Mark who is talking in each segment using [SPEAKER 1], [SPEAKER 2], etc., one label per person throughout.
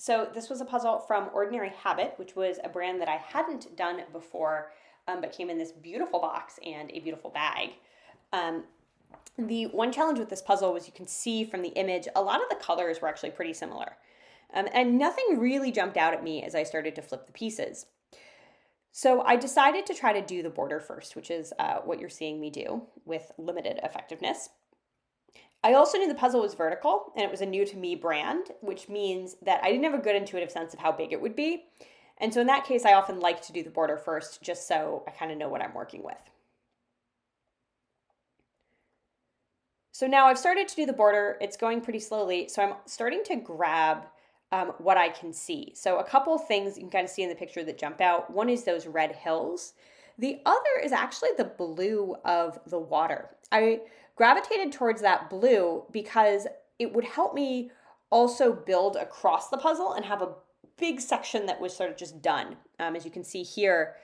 [SPEAKER 1] So this was a puzzle from Ordinary Habit, which was a brand that I hadn't done before, but came in this beautiful box and a beautiful bag. Um, the one challenge with this puzzle was you can see from the image, a lot of the colors were actually pretty similar. And nothing really jumped out at me as I started to flip the pieces. So I decided to try to do the border first, which is what you're seeing me do with limited effectiveness. I also knew the puzzle was vertical and it was a new to me brand, which means that I didn't have a good intuitive sense of how big it would be. And so in that case, I often like to do the border first just so I kind of know what I'm working with. So now I've started to do the border. It's going pretty slowly. So I'm starting to grab what I can see. So a couple of things you can kind of see in the picture that jump out. One is those red hills. The other is actually the blue of the water. I gravitated towards that blue because it would help me also build across the puzzle and have a big section that was sort of just done. As you can see here,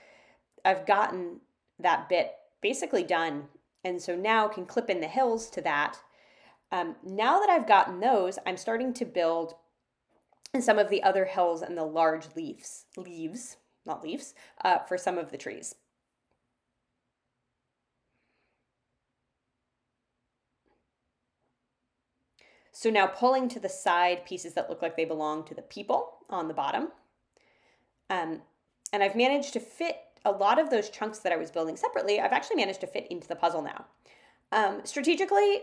[SPEAKER 1] I've gotten that bit basically done. And so now can clip in the hills to that. Now that I've gotten those, I'm starting to build some of the other hills and the large leaves, not leaves, for some of the trees. So now pulling to the side pieces that look like they belong to the people on the bottom. And I've managed to fit a lot of those chunks that I was building separately. I've actually managed to fit into the puzzle now. Strategically,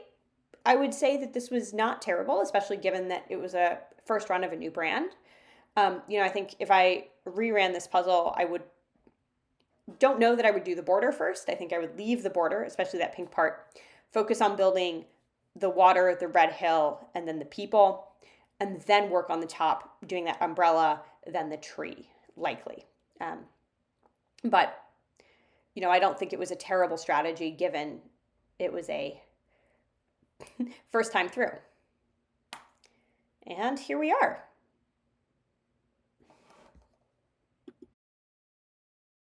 [SPEAKER 1] I would say that this was not terrible, especially given that it was a first run of a new brand. I think if I reran this puzzle, don't know that I would do the border first. I think I would leave the border, especially that pink part, focus on building the water, the red hill, and then the people, and then work on the top, doing that umbrella, then the tree, likely. But, I don't think it was a terrible strategy given it was a first time through. And here we are.